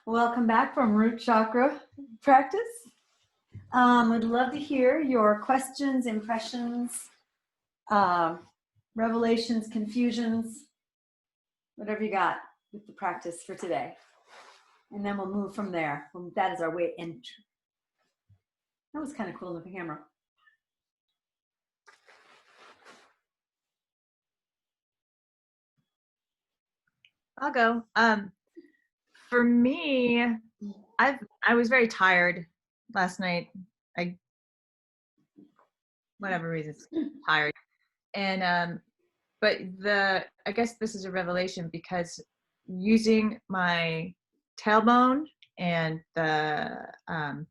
Welcome back from root chakra practice. Would love to hear your questions, impressions, uh, revelations, confusions, whatever you got with the practice for today. And then we'll move from there. That is our way in. That was kind of cool with the camera. I'll go. For me, I was very tired last night. Whatever reasons, tired. And but I guess this is a revelation because using my tailbone and the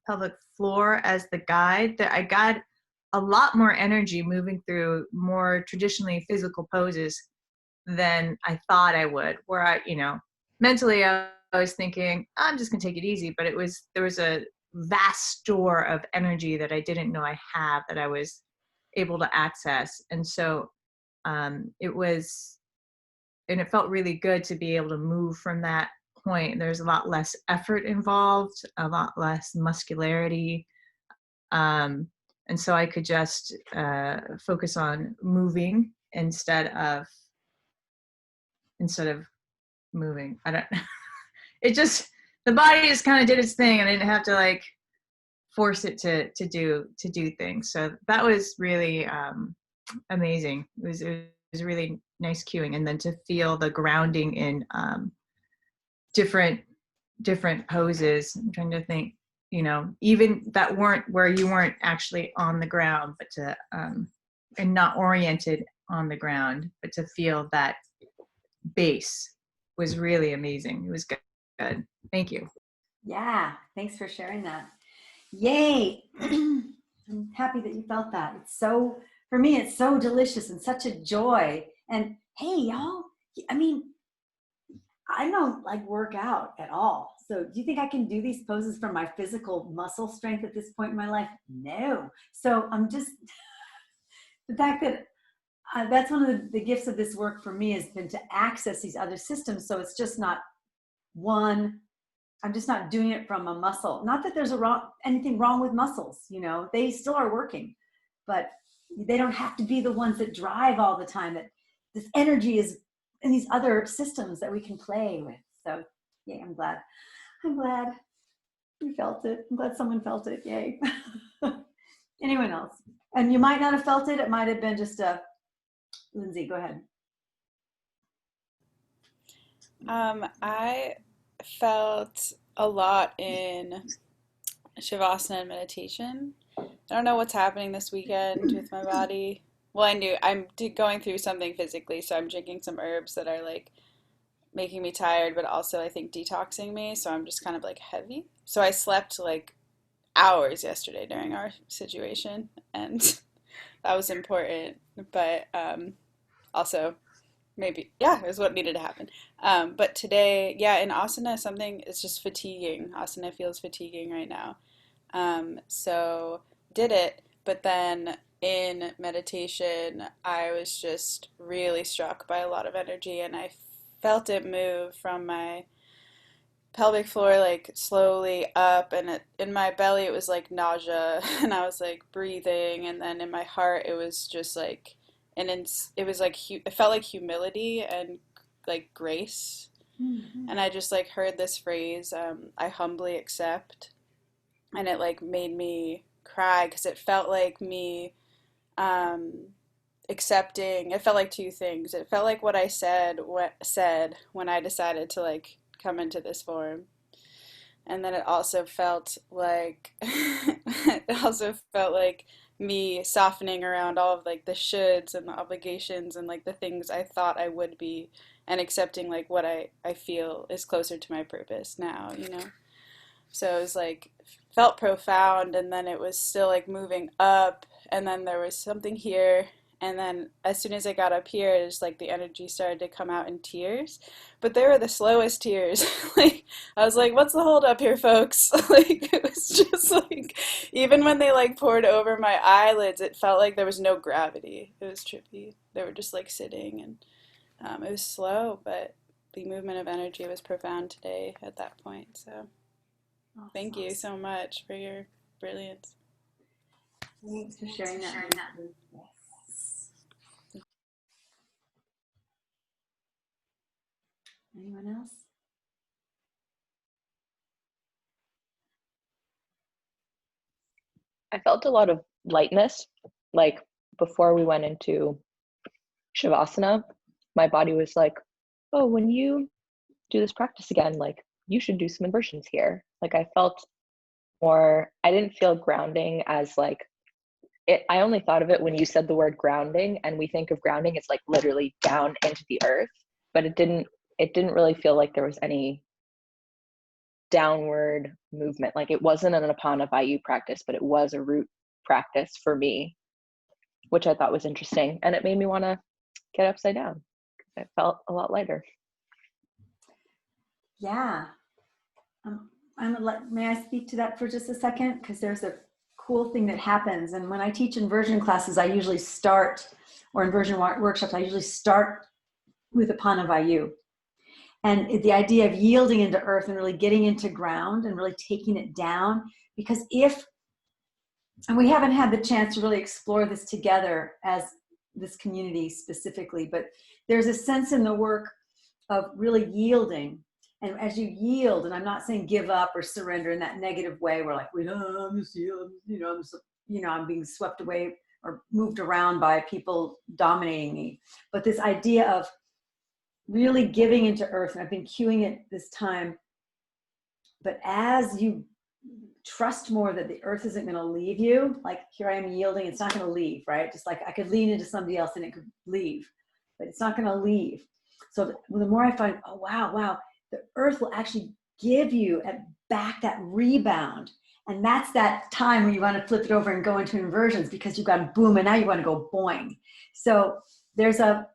pelvic floor as the guide, that I got a lot more energy moving through more traditionally physical poses than I thought I would. Where mentally I was thinking, I'm just gonna take it easy, but there was a vast store of energy that I didn't know I have that I was able to access. And so it felt really good to be able to move from that point. There's a lot less effort involved, a lot less muscularity. And so I could just focus on moving instead of moving. I don't it just, the body just kind of did its thing, and I didn't have to force it to do things. So that was really amazing. It was really nice cueing, and then to feel the grounding in different poses. I'm trying to think, even that weren't where you weren't actually on the ground, but to and not oriented on the ground, but to feel that base was really amazing. It was good. Thank you. Yeah, thanks for sharing that. Yay! I'm happy that you felt that. For me, it's so delicious and such a joy. And hey, y'all, I mean, I don't work out at all. So do you think I can do these poses from my physical muscle strength at this point in my life? No. So I'm just, the fact that that's one of the gifts of this work for me has been to access these other systems. So it's just not one, I'm just not doing it from a muscle. Not that there's anything wrong with muscles, they still are working, but they don't have to be the ones that drive all the time. That this energy is in these other systems that we can play with. So yay, I'm glad you felt it. I'm glad someone felt it. Yay. Anyone else? And you might not have felt it. It might have been just Lindsay, go ahead. I felt a lot in Shavasana and meditation. I don't know what's happening this weekend with my body. Well, I knew I'm going through something physically, so I'm drinking some herbs that are making me tired, but also I think detoxing me, so I'm just kind of heavy. So I slept hours yesterday during our situation, and that was important, but also maybe, yeah, it was what needed to happen. But today, yeah, in asana, something is just fatiguing. Asana feels fatiguing right now. So did it, but then in meditation, I was just really struck by a lot of energy, and I felt it move from my pelvic floor slowly up, and in my belly it was nausea, and I was breathing, and then in my heart it was just it was it felt like humility and grace. Mm-hmm. And I just heard this phrase, I humbly accept, and it made me cry because it felt like me accepting. It felt like two things. It felt like what I said when I decided to come into this form, and then it also felt like me softening around all of the shoulds and the obligations and the things I thought I would be, and accepting what I feel is closer to my purpose now, So it was felt profound, and then it was still moving up, and then there was something here, and then as soon as I got up here, it's the energy started to come out in tears, but they were the slowest tears. I was what's the hold up here, folks? It was just even when they poured over my eyelids, it felt like there was no gravity. It was trippy. They were just sitting, and it was slow but the movement of energy was profound today at that point. So thank you so much for your brilliance. Thanks for sharing that. Yes. Anyone else? I felt a lot of lightness. Like before we went into Shavasana, my body was like, oh, when you do this practice again, like you should do some inversions here. Like I felt more, I didn't feel grounding as like, I only thought of it when you said the word grounding, and we think of grounding, it's like literally down into the earth, but it didn't really feel like there was any downward movement. Like it wasn't an Apana Vayu practice, but it was a root practice for me, which I thought was interesting. And it made me want to get upside down. It felt a lot lighter. Yeah. May I speak to that for just a second? Because there's a cool thing that happens. And when I teach inversion classes, I usually start, or inversion workshops, I usually start with Apana Vayu. And the idea of yielding into earth and really getting into ground and really taking it down. Because and we haven't had the chance to really explore this together as this community specifically, but there's a sense in the work of really yielding. And as you yield, and I'm not saying give up or surrender in that negative way, where like, I'm being swept away or moved around by people dominating me. But this idea of really giving into earth, and I've been cueing it this time, but as you trust more that the earth isn't going to leave you, like here I am yielding, it's not going to leave, right? Just like I could lean into somebody else and it could leave, but it's not going to leave. So the more I find, oh, wow, the earth will actually give you back that rebound. And that's that time when you want to flip it over and go into inversions, because you've gone boom, and now you want to go boing. So there's a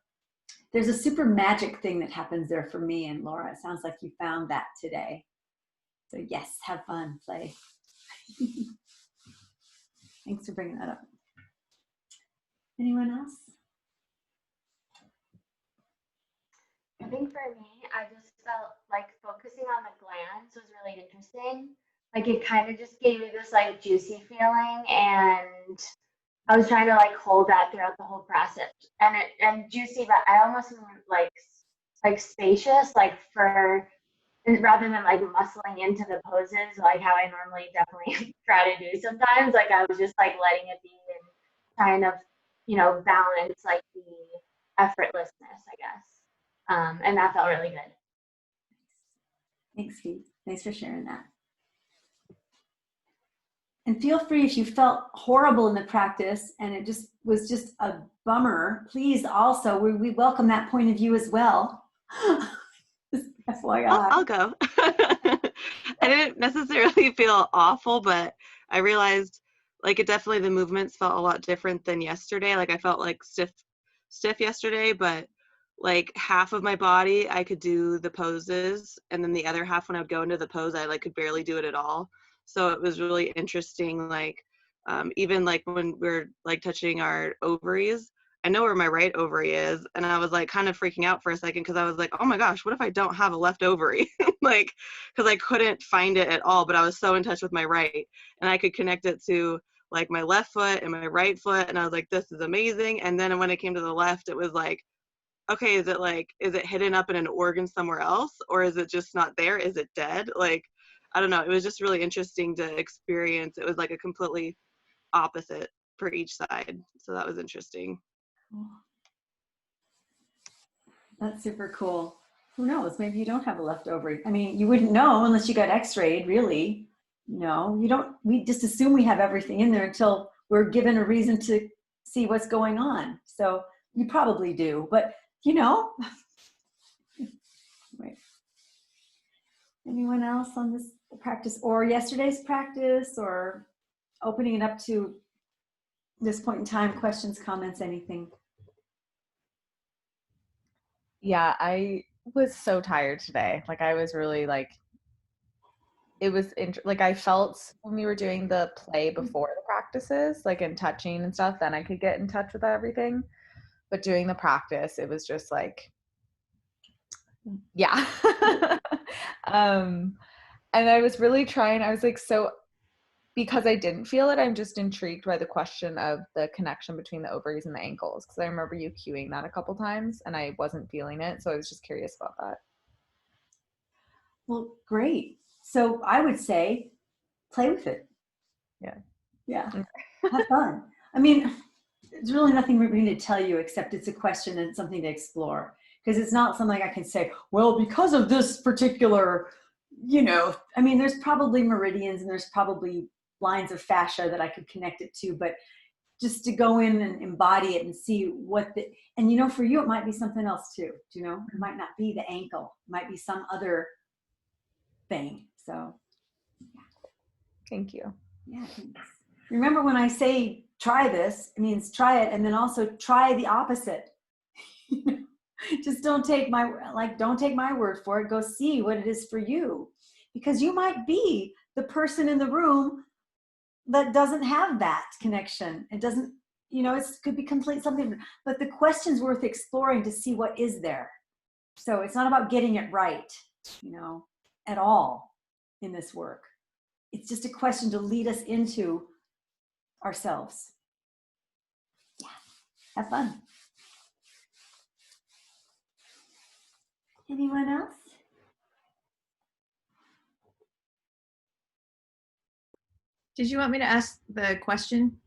super magic thing that happens there for me and Laura. It sounds like you found that today. So yes, have fun, play. Thanks for bringing that up. Anyone else? I think for me, I just felt like focusing on the glands was really interesting. Like it kind of just gave me this like juicy feeling, and I was trying to like hold that throughout the whole process. And juicy, but I almost mean like spacious, like for rather than like muscling into the poses, like how I normally definitely try to do sometimes. Like I was just like letting it be and kind of, balance like the effortlessness, I guess. And that felt really good. Thanks, Pete. Thanks for sharing that. And feel free, if you felt horrible in the practice and it was just a bummer, please also, we welcome that point of view as well. FYI. I'll go. I didn't necessarily feel awful, but I realized like the movements felt a lot different than yesterday. Like I felt like stiff yesterday, but like half of my body I could do the poses, and then the other half, when I would go into the pose, I like could barely do it at all. So it was really interesting. Like even like when we're like touching our ovaries, I know where my right ovary is, and I was like kind of freaking out for a second, because I was like, oh my gosh, what if I don't have a left ovary? Like, because I couldn't find it at all, but I was so in touch with my right, and I could connect it to like my left foot and my right foot, and I was like, this is amazing. And then when it came to the left, it was like, okay, is it hidden up in an organ somewhere else, or is it just not there? Is it dead? Like, I don't know. It was just really interesting to experience. It was like a completely opposite for each side. So that was interesting. That's super cool. Who knows? Maybe you don't have a left ovary. I mean, you wouldn't know unless you got x-rayed, really. No, you don't. We just assume we have everything in there until we're given a reason to see what's going on. So you probably do, but Right. Anyone else on this practice or yesterday's practice, or opening it up to this point in time? Questions, comments, anything? Yeah, I was so tired today. Like I was really like, it was like I felt when we were doing the play before the practices, like in touching and stuff, then I could get in touch with everything. But doing the practice, it was just like, Yeah. um, and I was really trying, I was like, so because I didn't feel it, I'm just intrigued by the question of the connection between the ovaries and the ankles. Because I remember you cueing that a couple times and I wasn't feeling it. So I was just curious about that. Well, great. So I would say play with it. Yeah. Yeah. Okay. Have fun. I mean, there's really nothing for me to tell you except it's a question and something to explore. Because it's not something I can say, well, because of this particular, I mean, there's probably meridians and there's probably lines of fascia that I could connect it to, but just to go in and embody it and see and for you, it might be something else too. It might not be the ankle, it might be some other thing. So Thank you. yeah, thanks. Remember when I say try this, it means try it, and then also try the opposite. Just don't take my word for it. Go see what it is for you, because you might be the person in the room that doesn't have that connection. It doesn't, it could be complete something, but the question's worth exploring to see what is there. So it's not about getting it right, at all in this work. It's just a question to lead us into ourselves. Yeah, have fun. Anyone else? Did you want me to ask the question?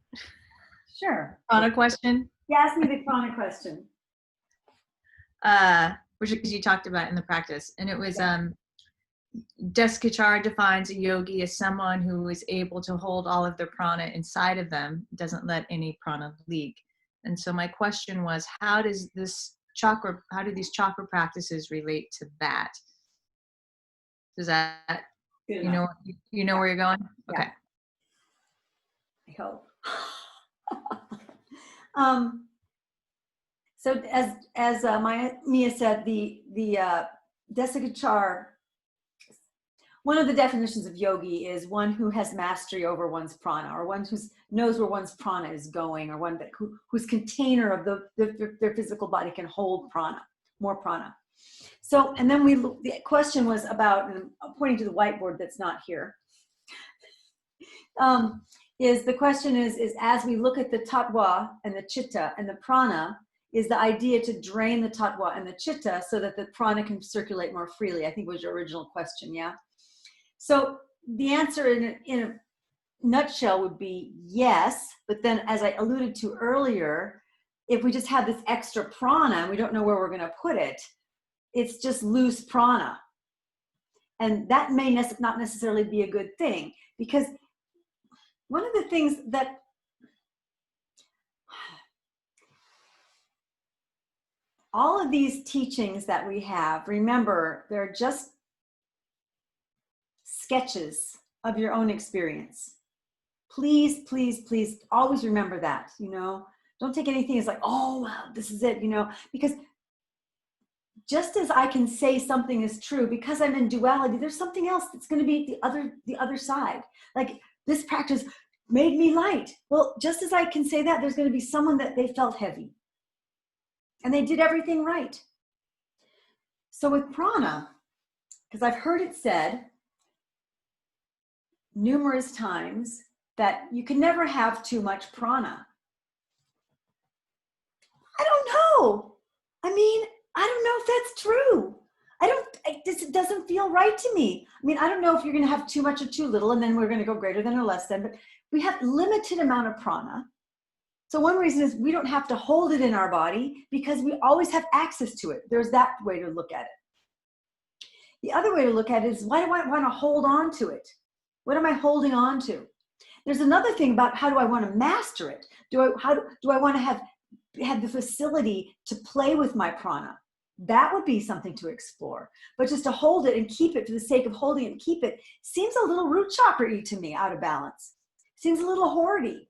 Sure. On a question? Yeah, ask me the chronic question. Which you talked about in the practice. And it was, Desikachar defines a yogi as someone who is able to hold all of their prana inside of them, doesn't let any prana leak. And so my question was, how do these chakra practices relate to that? Does that, Good you know where you're going? Yeah. Okay. I hope. So as Mia said, the Desikachar, one of the definitions of yogi is one who has mastery over one's prana, or one who knows where one's prana is going, or one whose container of their physical body can hold prana, more prana. So, and then the question was about, and I'm pointing to the whiteboard that's not here, the question is as we look at the tattva and the chitta and the prana, is the idea to drain the tattva and the chitta so that the prana can circulate more freely? I think was your original question, yeah? So the answer in a nutshell would be yes, but then as I alluded to earlier, if we just have this extra prana and we don't know where we're going to put it, it's just loose prana. And that may not necessarily be a good thing, because one of the things that all of these teachings that we have, remember, they're just sketches of your own experience. Please, please, please always remember that, Don't take anything as like, oh, wow, this is it, because just as I can say something is true, because I'm in duality, there's something else that's going to be the other side. Like, this practice made me light. Well, just as I can say that, there's going to be someone that they felt heavy. And they did everything right. So with prana, because I've heard it said numerous times that you can never have too much prana. I don't know. I mean, I don't know if that's true. It doesn't feel right to me. I mean, I don't know if you're going to have too much or too little, and then we're going to go greater than or less than, but we have limited amount of prana. So one reason is we don't have to hold it in our body because we always have access to it. There's that way to look at it. The other way to look at it is, why do I want to hold on to it? What am I holding on to? There's another thing about, how do I want to master it? Do I want to have the facility to play with my prana? That would be something to explore. But just to hold it and keep it for the sake of holding it and keep it seems a little root chakra-y to me, out of balance. Seems a little hoardy.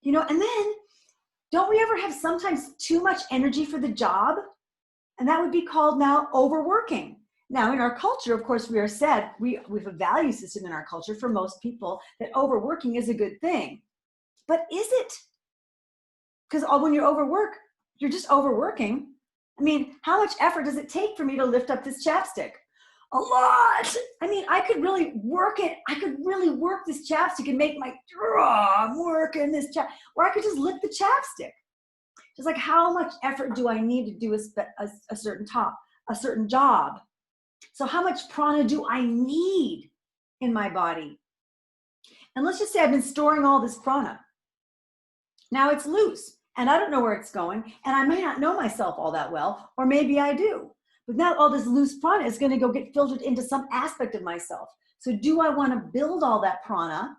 And then, don't we ever have sometimes too much energy for the job? And that would be called now overworking. Now, in our culture, of course, we are said, we have a value system in our culture for most people that overworking is a good thing. But is it? Because when you're overworked, you're just overworking. I mean, how much effort does it take for me to lift up this chapstick? A lot. I mean, I could really work it. I could really work this chapstick and make my, I'm working this or I could just lift the chapstick. Just like, how much effort do I need to do a certain job? So how much prana do I need in my body? And let's just say I've been storing all this prana. Now it's loose and I don't know where it's going, and I may not know myself all that well, or maybe I do. But now all this loose prana is going to go get filtered into some aspect of myself. So do I want to build all that prana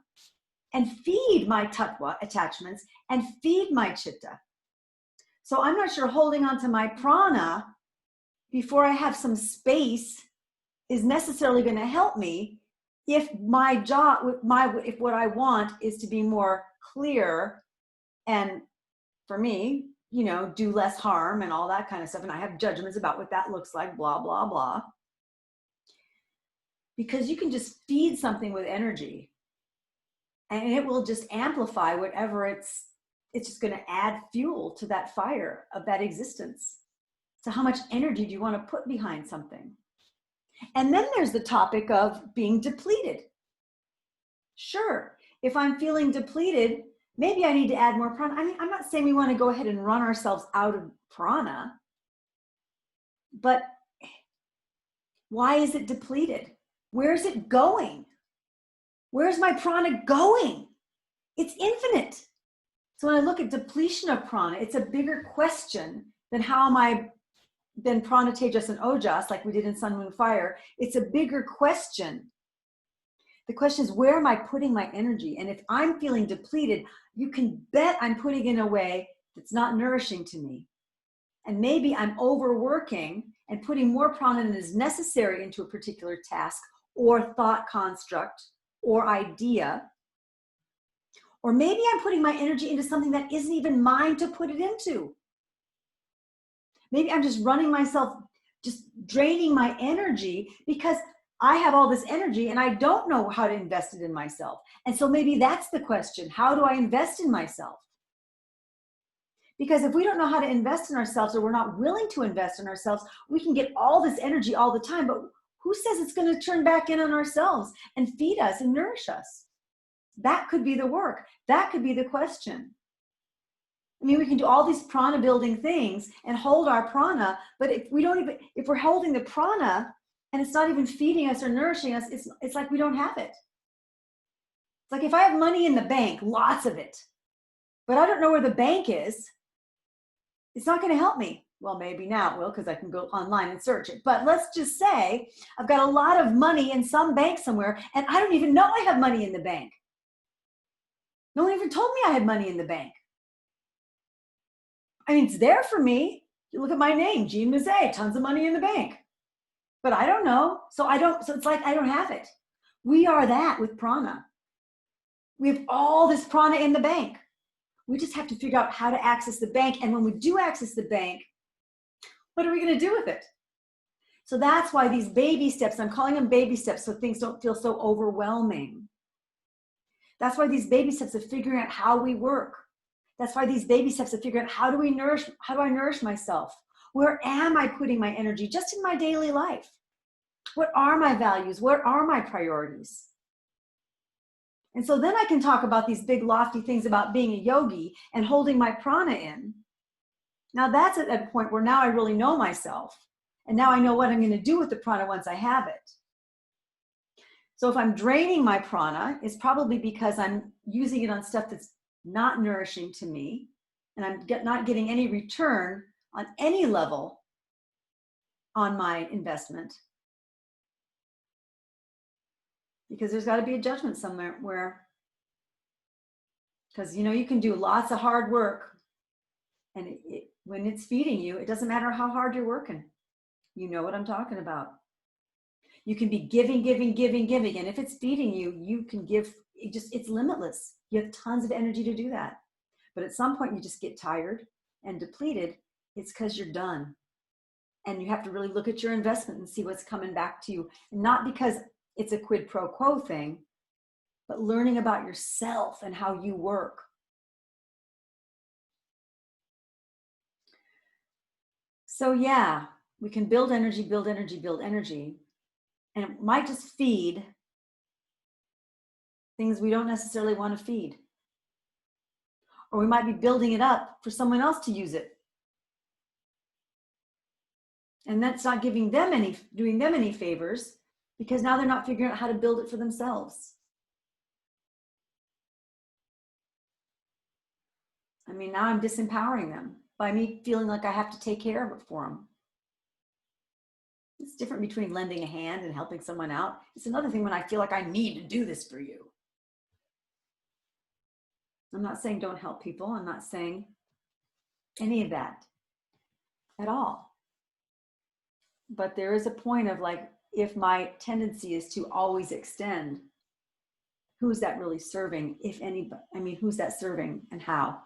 and feed my tattva attachments and feed my chitta? So I'm not sure holding on to my prana before I have some space is necessarily going to help me if my job, if what I want is to be more clear and, for me, you know, do less harm and all that kind of stuff. And I have judgments about what that looks like, blah, blah, blah. Because you can just feed something with energy and it will just amplify whatever it's just going to add fuel to that fire of that existence. So how much energy do you want to put behind something? And then there's the topic of being depleted. Sure, if I'm feeling depleted, maybe I need to add more prana. I mean, I'm not saying we want to go ahead and run ourselves out of prana, but why is it depleted? Where is it going? Where's my prana going? It's infinite. So when I look at depletion of prana, it's a bigger question than how am I, than prana, tejas, and ojas, like we did in Sun, Moon, Fire. It's a bigger question. The question is, where am I putting my energy? And if I'm feeling depleted, you can bet I'm putting it in a way that's not nourishing to me. And maybe I'm overworking and putting more prana than is necessary into a particular task or thought construct or idea. Or maybe I'm putting my energy into something that isn't even mine to put it into. Maybe I'm just running myself, just draining my energy because I have all this energy and I don't know how to invest it in myself. And so maybe that's the question. How do I invest in myself? Because if we don't know how to invest in ourselves, or we're not willing to invest in ourselves, we can get all this energy all the time, but who says it's going to turn back in on ourselves and feed us and nourish us? That could be the work. That could be the question. I mean, we can do all these prana building things and hold our prana, but if we're holding the prana and it's not even feeding us or nourishing us, it's like we don't have it. It's like if I have money in the bank, lots of it, but I don't know where the bank is, it's not going to help me. Well, maybe now it will, because I can go online and search it. But let's just say I've got a lot of money in some bank somewhere and I don't even know I have money in the bank. No one even told me I had money in the bank. I mean, it's there for me. You look at my name, Jean Mazzei, tons of money in the bank. But I don't know. So it's like I don't have it. We are that with prana. We have all this prana in the bank. We just have to figure out how to access the bank. And when we do access the bank, what are we going to do with it? So that's why these baby steps, I'm calling them baby steps so things don't feel so overwhelming. That's why these baby steps of figuring out how we work. That's why these baby steps of figuring out how do I nourish myself? Where am I putting my energy just in my daily life? What are my values? What are my priorities? And so then I can talk about these big lofty things about being a yogi and holding my prana in. Now that's at a point where now I really know myself. And now I know what I'm going to do with the prana once I have it. So if I'm draining my prana, it's probably because I'm using it on stuff that's not nourishing to me, and I'm not getting any return on any level on my investment. Because there's got to be a judgment somewhere where, because you can do lots of hard work, and when it's feeding you, it doesn't matter how hard you're working. You know what I'm talking about. You can be giving, and if it's feeding you, you can give. It's limitless. You have tons of energy to do that. But at some point you just get tired and depleted. It's because you're done. And you have to really look at your investment and see what's coming back to you. And not because it's a quid pro quo thing, but learning about yourself and how you work. So yeah, we can build energy, build energy, build energy. And it might just feed things we don't necessarily want to feed. Or we might be building it up for someone else to use it. And that's not doing them any favors, because now they're not figuring out how to build it for themselves. I mean, now I'm disempowering them by me feeling like I have to take care of it for them. It's different between lending a hand and helping someone out. It's another thing when I feel like I need to do this for you. I'm not saying don't help people. I'm not saying any of that at all. But there is a point of like, if my tendency is to always extend, who's that really serving? If anybody, I mean, who's that serving and how?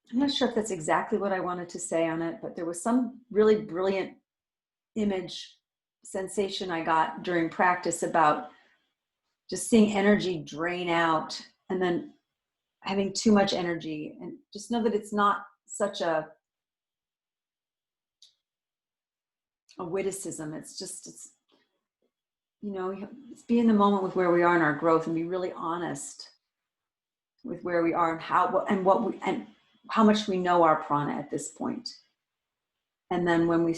I'm not sure if that's exactly what I wanted to say on it, but there was some really brilliant image sensation I got during practice about just seeing energy drain out and then having too much energy, and just know that it's not such a witticism. It's you know, it's be in the moment with where we are in our growth and be really honest with where we are and how much we know our prana at this point. And then when we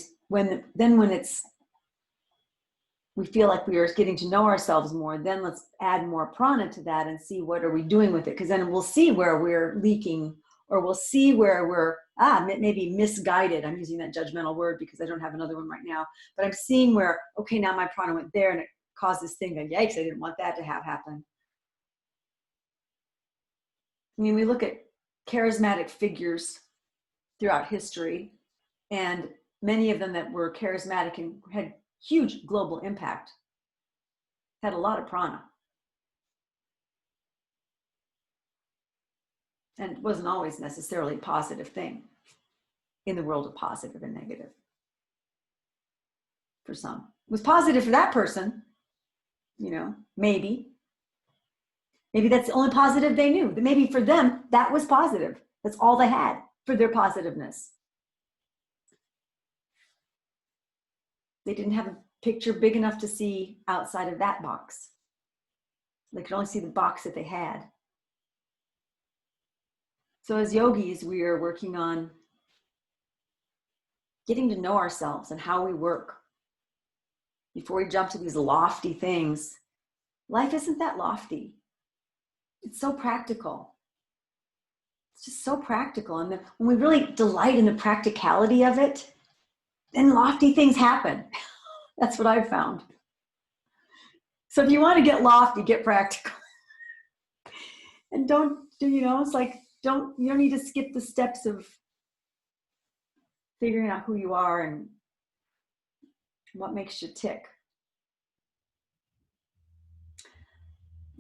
feel like we are getting to know ourselves more, then let's add more prana to that and see what are we doing with it. Because then we'll see where we're leaking, or we'll see where we're maybe misguided. I'm using that judgmental word because I don't have another one right now. But I'm seeing where, okay, now my prana went there and it caused this thing that, yikes, I didn't want that to have happen. I mean, we look at charismatic figures throughout history, and many of them that were charismatic and had huge global impact had a lot of prana. And it wasn't always necessarily a positive thing in the world of positive and negative. For some, it was positive for that person, you know, maybe that's the only positive they knew. Maybe for them, that was positive. That's all they had for their positiveness. They didn't have a picture big enough to see outside of that box. They could only see the box that they had. So as yogis, we are working on getting to know ourselves and how we work. Before we jump to these lofty things, life isn't that lofty. It's so practical. It's just so practical. And when we really delight in the practicality of it, then lofty things happen. That's what I've found. So if you want to get lofty, get practical. And it's like, you don't need to skip the steps of figuring out who you are and what makes you tick.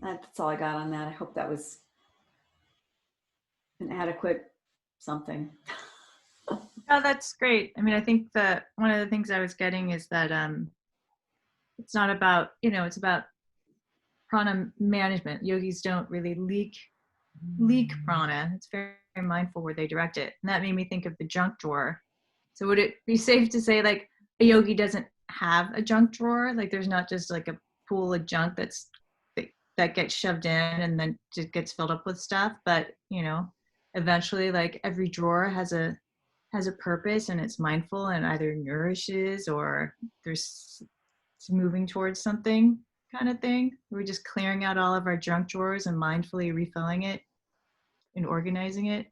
That's all I got on that. I hope that was an adequate something. Oh, that's great. I mean, I think that one of the things I was getting is that it's not about, it's about prana management. Yogis don't really leak prana. It's very, very mindful where they direct it. And that made me think of the junk drawer. So would it be safe to say like a yogi doesn't have a junk drawer? Like there's not just like a pool of junk that gets shoved in and then just gets filled up with stuff, but eventually like every drawer has a purpose and it's mindful and either nourishes or it's moving towards something kind of thing. We're just clearing out all of our junk drawers and mindfully refilling it and organizing it.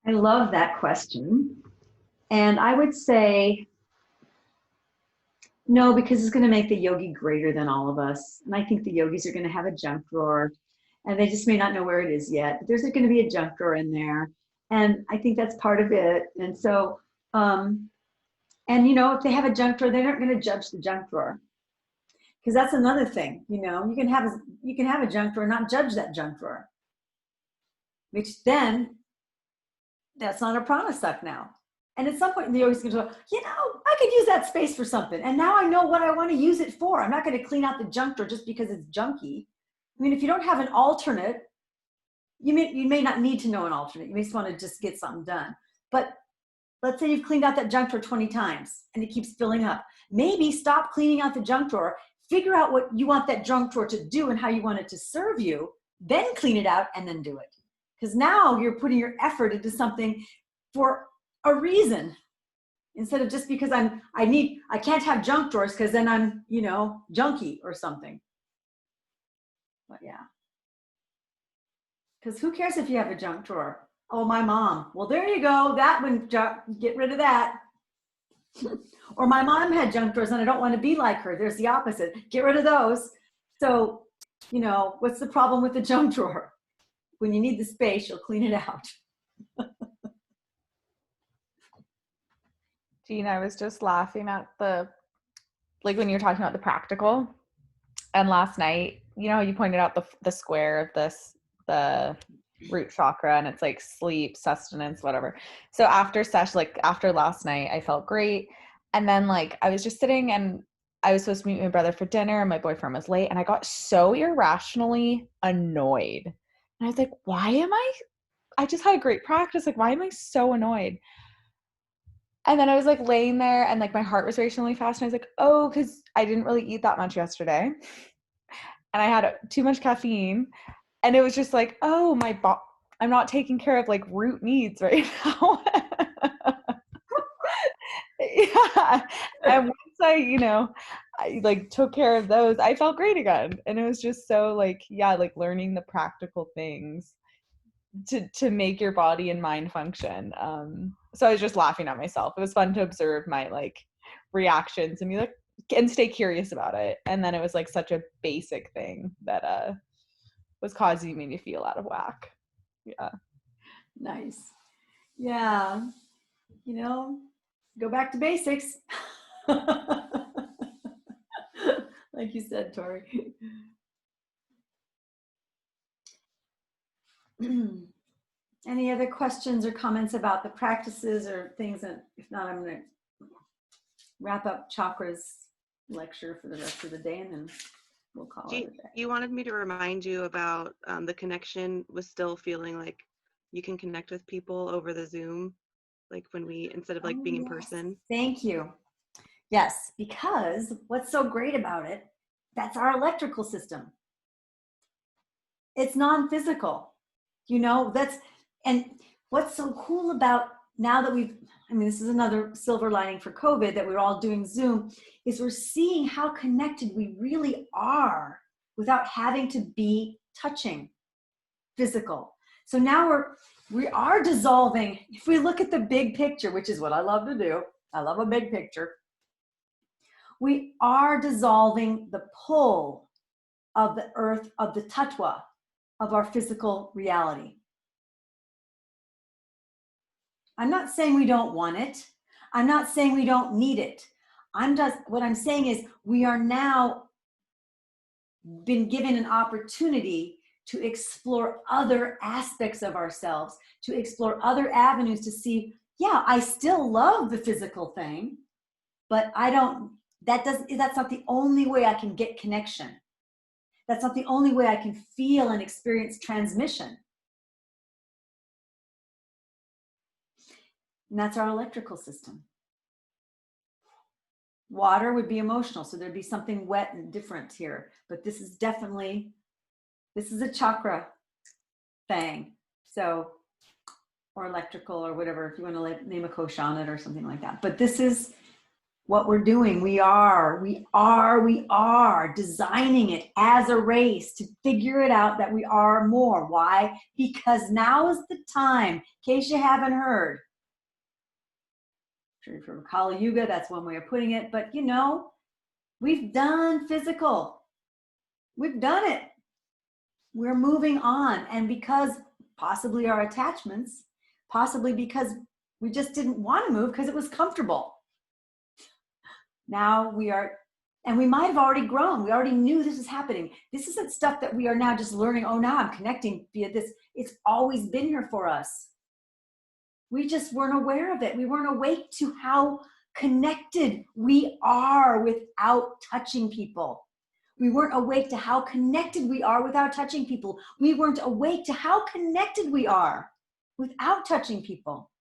I love that question. And I would say no, because it's going to make the yogi greater than all of us. And I think the yogis are going to have a junk drawer, and they just may not know where it is yet. But there's going to be a junk drawer in there. And I think that's part of it. And so, if they have a junk drawer, they're not going to judge the junk drawer. Because that's another thing, you can have a junk drawer, not judge that junk drawer. Which then, that's not a prana suck now. And at some point, the yogi's going to go, I could use that space for something. And now I know what I want to use it for. I'm not going to clean out the junk drawer just because it's junky. I mean, if you don't have an alternate, you may not need to know an alternate. You may just want to just get something done. But let's say you've cleaned out that junk drawer 20 times and it keeps filling up. Maybe stop cleaning out the junk drawer, figure out what you want that junk drawer to do and how you want it to serve you, then clean it out and then do it. Because now you're putting your effort into something for a reason, instead of just because I can't have junk drawers because then I'm, junky or something. But yeah. Because who cares if you have a junk drawer? Oh, my mom. Well, there you go. That one, get rid of that. Or my mom had junk drawers and I don't want to be like her. There's the opposite. Get rid of those. So, what's the problem with the junk drawer? When you need the space, you'll clean it out. Jean, I was just laughing at when you were talking about the practical. And last night, you pointed out the square of the root chakra, and it's like sleep, sustenance, whatever. So after last night, I felt great. And then I was just sitting, and I was supposed to meet my brother for dinner, and my boyfriend was late, and I got so irrationally annoyed. And I was like, I just had a great practice. Why am I so annoyed? And then I was laying there, and my heart was racing really fast. And I was like, oh, because I didn't really eat that much yesterday. And I had too much caffeine. And it was just oh, I'm not taking care of root needs right now. Yeah. And once I took care of those, I felt great again. And it was just so learning the practical things to make your body and mind function. So I was just laughing at myself. It was fun to observe my reactions and be and stay curious about it. And then it was such a basic thing that was causing me to feel out of whack. Yeah. Nice. Yeah. Go back to basics. Like you said, Tori. Any other questions or comments about the practices or things? That, if not, I'm going to wrap up Chakra's lecture for the rest of the day, and then we'll call it a day. You wanted me to remind you about the connection was still feeling like you can connect with people over the Zoom, when we, instead of being in person. Thank you. Yes, because what's so great about it, that's our electrical system. It's non-physical, and what's so cool about now that this is another silver lining for COVID, that we're all doing Zoom, is we're seeing how connected we really are without having to be touching physical. So now we are dissolving. If we look at the big picture, which is what I love to do, I love a big picture, we are dissolving the pull of the earth, of the tattva, of our physical reality. I'm not saying we don't want it. I'm not saying we don't need it. What I'm saying is we are now been given an opportunity to explore other aspects of ourselves, to explore other avenues, to see, yeah, I still love the physical thing, but that's not the only way I can get connection. That's not the only way I can feel and experience transmission. And that's our electrical system. Water would be emotional, so there'd be something wet and different here. But this is a chakra thing. So, or electrical or whatever, if you want to name a kosha on it or something like that. But this is what we're doing. We are designing it as a race to figure it out that we are more. Why? Because now is the time, in case you haven't heard. From Kali Yuga, that's one way of putting it. But we've done physical. We've done it. We're moving on. And because possibly our attachments, possibly because we just didn't want to move because it was comfortable. Now we are, and we might have already grown. We already knew this is happening. This isn't stuff that we are now just learning. Oh, now I'm connecting via this. It's always been here for us. We just weren't aware of it. We weren't awake to how connected we are without touching people, We weren't awake to how connected we are without touching people. We weren't awake to how connected we are without touching people.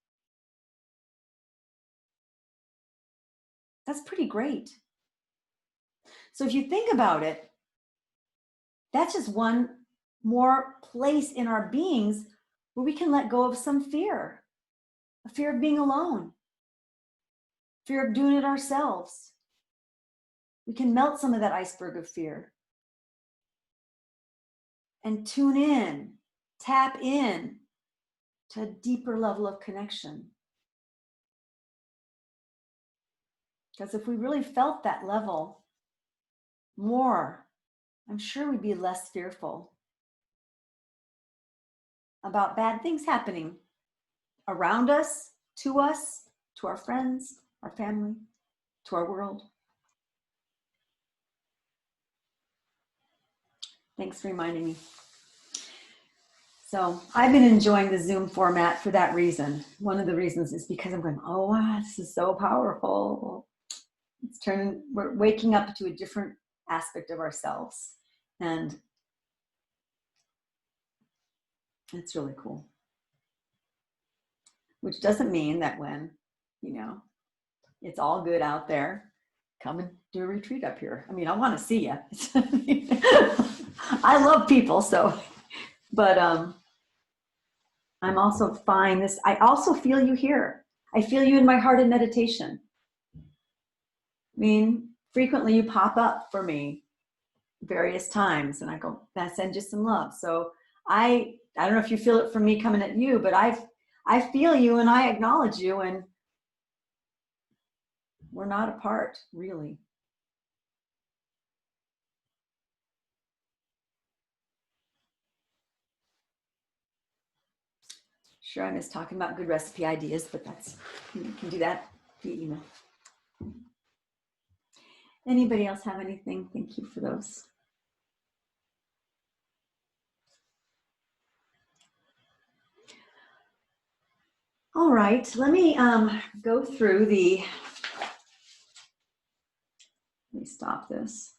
That's pretty great. So if you think about it, that's just one more place in our beings where we can let go of some fear, a fear of being alone, fear of doing it ourselves. We can melt some of that iceberg of fear and tune in, tap in to a deeper level of connection. Because if we really felt that level more, I'm sure we'd be less fearful about bad things happening around us, to our friends, our family, to our world. Thanks for reminding me. So I've been enjoying the Zoom format for that reason. One of the reasons is because I'm going, oh, wow, this is so powerful. We're waking up to a different aspect of ourselves. And it's really cool. Which doesn't mean that when, it's all good out there, come and do a retreat up here. I mean, I want to see you. I love people, so, but I'm also fine. I also feel you here. I feel you in my heart in meditation. I mean, frequently you pop up for me various times and I go, I send you some love. So I don't know if you feel it from me coming at you, but I feel you and I acknowledge you, and we're not apart, really. Sure, I miss talking about good recipe ideas, but you can do that via email. Anybody else have anything? Thank you for those. All right, let me go through let me stop this.